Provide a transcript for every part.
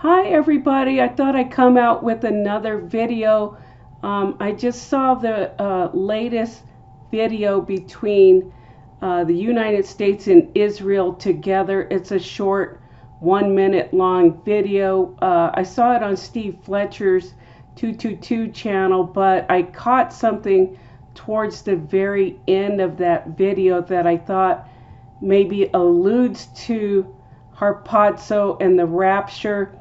Hi everybody, I thought I'd come out with another video. I just saw the latest video between the United States and Israel together. It's a short 1 minute long video. I saw it on Steve Fletcher's 222 channel, but I caught something towards the very end of that video that I thought maybe alludes to Harpazzo and the Rapture.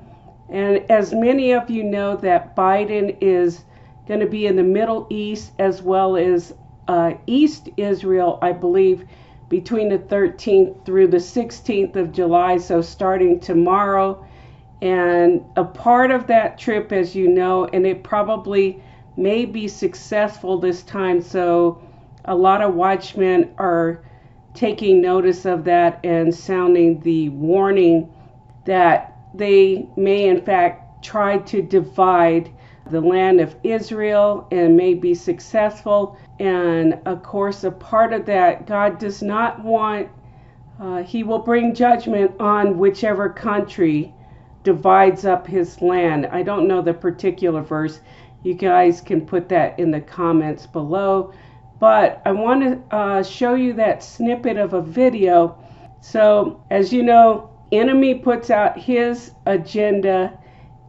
And as many of you know, that Biden is going to be in the Middle East as well as East Israel, I believe, between the 13th through the 16th of July, so starting tomorrow. And a part of that trip, as you know, and it probably may be successful this time, so a lot of watchmen are taking notice of that and sounding the warning that they may in fact try to divide the land of Israel and may be successful. And of course, a part of that, God does not want, he will bring judgment on whichever country divides up his land. I don't know the particular verse. You guys can put that in the comments below. But I want to show you that snippet of a video. So as you know, enemy puts out his agenda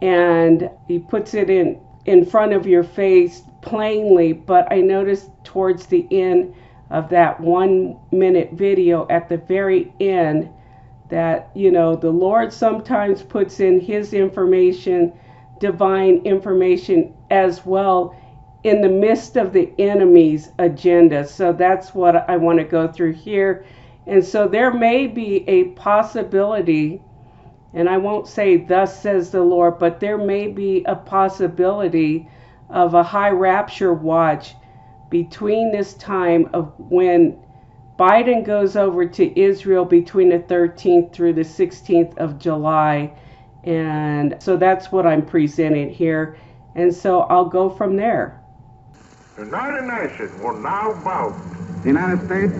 and he puts it in front of your face plainly, but I noticed towards the end of that 1 minute video at the very end that, you know, the Lord sometimes puts in his information, divine information as well, in the midst of the enemy's agenda. So that's what I want to go through here. And so there may be a possibility, and I won't say thus says the Lord, but there may be a possibility of a high rapture watch between this time of when Biden goes over to Israel between the 13th through the 16th of July. And so that's what I'm presenting here. And so I'll go from there. The United Nations will now vote. The United States,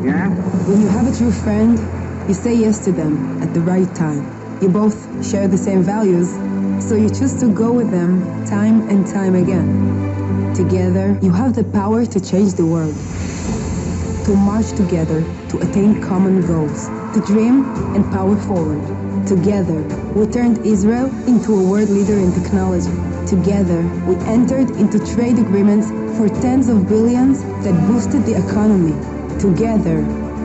yes? When you have a true friend, you say yes to them at the right time. You both share the same values, so you choose to go with them time and time again. Together, you have the power to change the world, to march together to attain common goals, to dream and power forward. Together, we turned Israel into a world leader in technology. Together, we entered into trade agreements for tens of billions that boosted the economy. Together,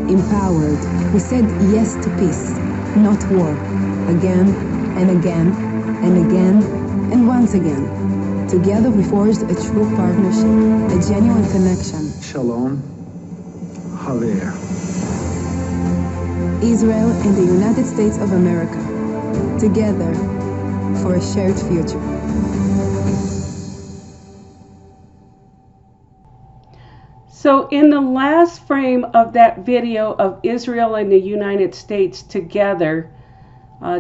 empowered, we said yes to peace, not war. Again and again and again and once again. Together we forged a true partnership, a genuine connection. Shalom. Haver. Israel and the United States of America, together for a shared future. So in the last frame of that video of Israel and the United States together,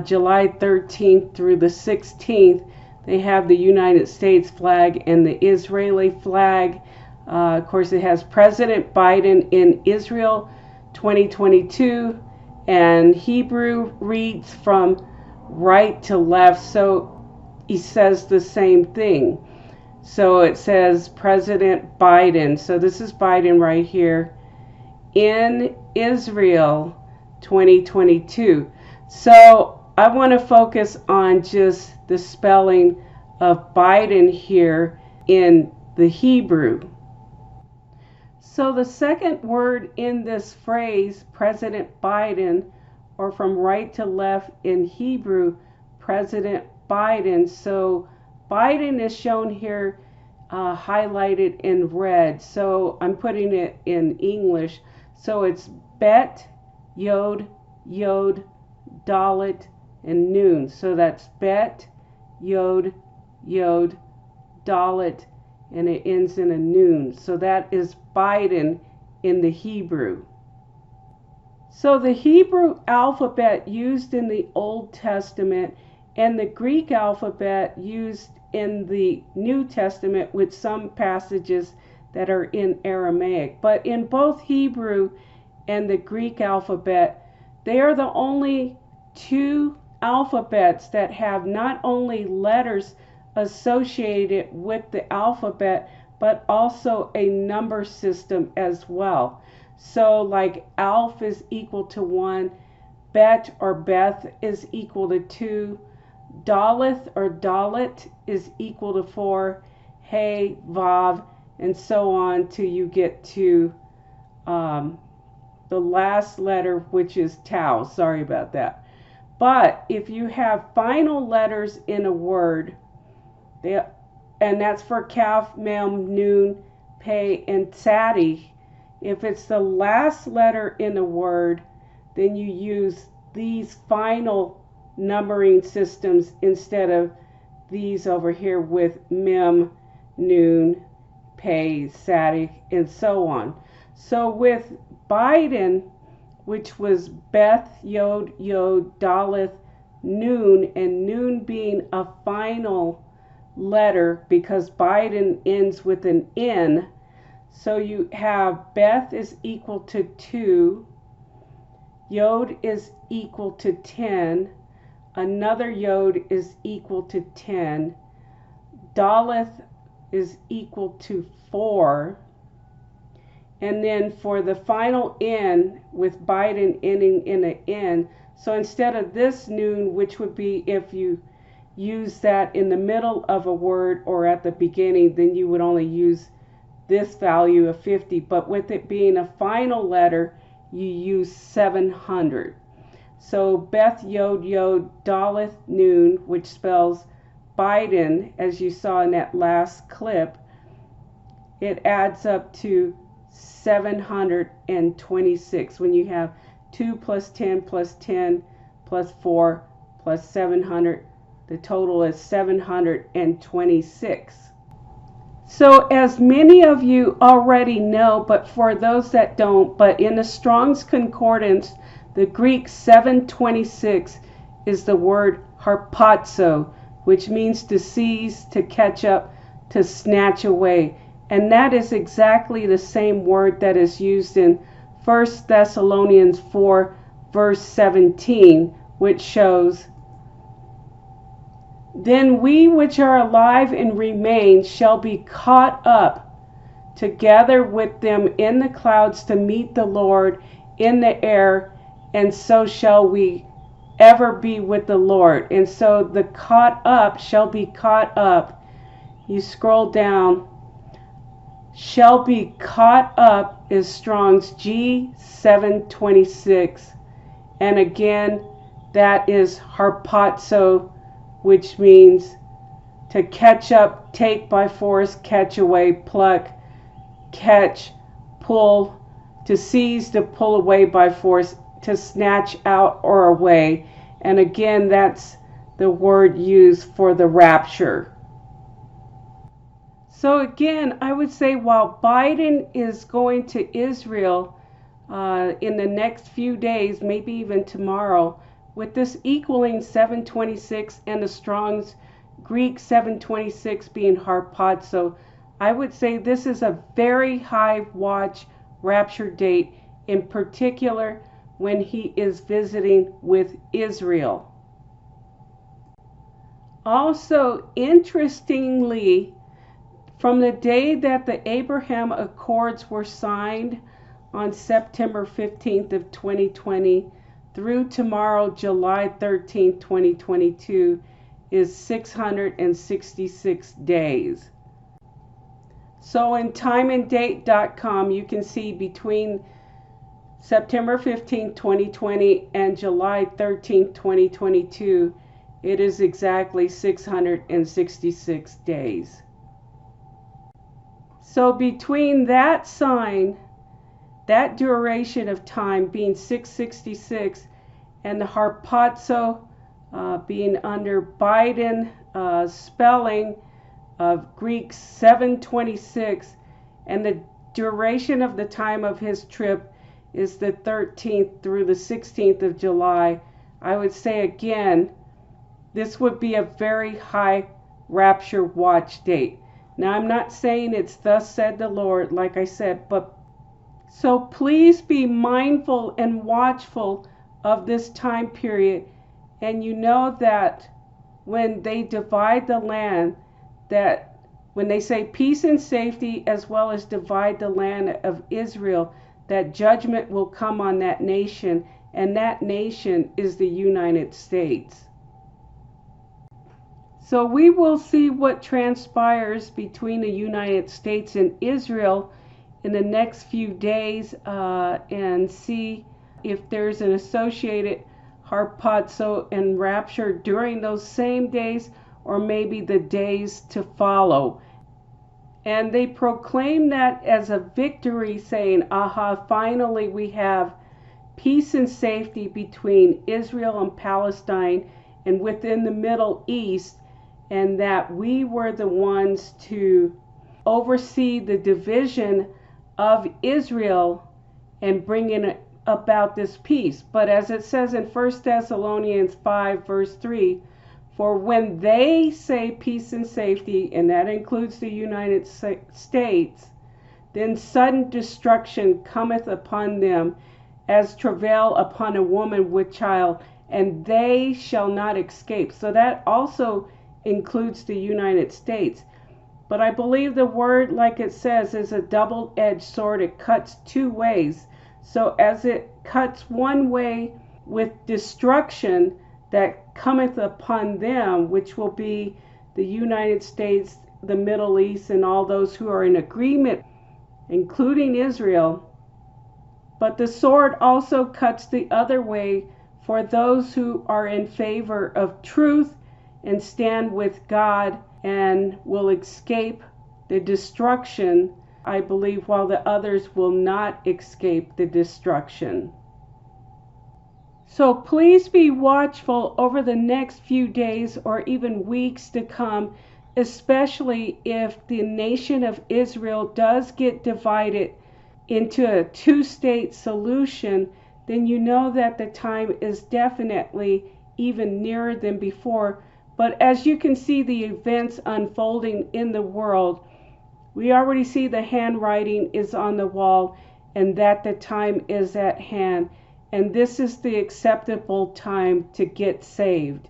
July 13th through the 16th, they have the United States flag and the Israeli flag. Of course, it has President Biden in Israel 2022, and Hebrew reads from right to left, so he says the same thing. So it says President Biden. So this is Biden right here in Israel 2022. So I want to focus on just the spelling of Biden here in the Hebrew. So the second word in this phrase, President Biden, or from right to left in Hebrew, President Biden. So Biden is shown here highlighted in red. So I'm putting it in English. So it's Bet, Yod, Yod, Dalet, and Nun. So that's Bet, Yod, Yod, Dalet, and it ends in a Nun. So that is Biden in the Hebrew. So the Hebrew alphabet used in the Old Testament and the Greek alphabet used in the New Testament, with some passages that are in Aramaic. But in both Hebrew and the Greek alphabet, they are the only two alphabets that have not only letters associated with the alphabet, but also a number system as well. So like Alf is equal to 1, Bet or Beth is equal to 2, Daleth or Dalet is equal to 4, Hey, Vav, and so on till you get to the last letter, which is Tau. Sorry about that. But if you have final letters in a word, and that's for Kaf, Mem, Nun, Pe, and Tzadi, if it's the last letter in a word, then you use these final numbering systems instead of these over here with Mem, Nun, Pe, Tzadi, and so on. So with Biden, which was Beth, Yod, Yod, Daleth, Nun, and Nun being a final letter because Biden ends with an N. So you have Beth is equal to 2, Yod is equal to 10, another Yod is equal to 10, Daleth is equal to 4, and then for the final N with Biden ending in an N, so instead of this Nun, which would be if you use that in the middle of a word or at the beginning, then you would only use this value of 50. But with it being a final letter, you use 700. So Beth, Yod, Yod, Daleth, Nun, which spells Biden, as you saw in that last clip, it adds up to 726 when you have 2 plus 10 plus 10 plus 4 plus 700. The total is 726. So as many of you already know, but for those that don't, but in the Strong's Concordance, the Greek 726 is the word harpazo, which means to seize, to catch up, to snatch away. And that is exactly the same word that is used in 1 Thessalonians 4, verse 17, which shows, Then we which are alive and remain shall be caught up together with them in the clouds to meet the Lord in the air, and so shall we ever be with the Lord. And so the caught up shall be caught up. You scroll down. Shall be caught up is Strong's G726. And again, that is harpazo, which means to catch up, take by force, catch away, pluck, catch, pull, to seize, to pull away by force, to snatch out or away. And again, that's the word used for the rapture. So again, I would say while Biden is going to Israel in the next few days, maybe even tomorrow, with this equaling 726 and the Strong's Greek 726 being harpazo, I would say this is a very high watch rapture date, in particular when he is visiting with Israel. Also, interestingly, from the day that the Abraham Accords were signed on September 15th of 2020 through tomorrow, July 13th, 2022, is 666 days. So in timeanddate.com, you can see between September 15th, 2020 and July 13th, 2022, it is exactly 666 days. So between that sign, that duration of time being 666, and the harpazo being under Biden spelling of Greek 726, and the duration of the time of his trip is the 13th through the 16th of July, I would say again, this would be a very high rapture watch date. Now, I'm not saying it's thus said the Lord, like I said, but so please be mindful and watchful of this time period And you know that when they divide the land, that when they say peace and safety as well as divide the land of Israel, that judgment will come on that nation, and that nation is the United States. So we will see what transpires between the United States and Israel in the next few days, and see if there's an associated Harpazzo and Rapture during those same days, or maybe the days to follow. And they proclaim that as a victory, saying, aha, finally we have peace and safety between Israel and Palestine and within the Middle East, and that we were the ones to oversee the division of Israel and bringing about this peace. But as it says in 1 Thessalonians 5 verse 3, for when they say peace and safety, and that includes the United States, then sudden destruction cometh upon them as travail upon a woman with child, and they shall not escape. So that also includes the United States. But I believe the word, like it says, is a double-edged sword. It cuts two ways. So as it cuts one way with destruction that cometh upon them, which will be the United States, the Middle East, and all those who are in agreement, including Israel. But the sword also cuts the other way for those who are in favor of truth and stand with God and will escape the destruction, I believe, while the others will not escape the destruction. So please be watchful over the next few days or even weeks to come, especially if the nation of Israel does get divided into a two-state solution. Then you know that the time is definitely even nearer than before. But as you can see the events unfolding in the world, we already see the handwriting is on the wall, and that the time is at hand. And this is the acceptable time to get saved.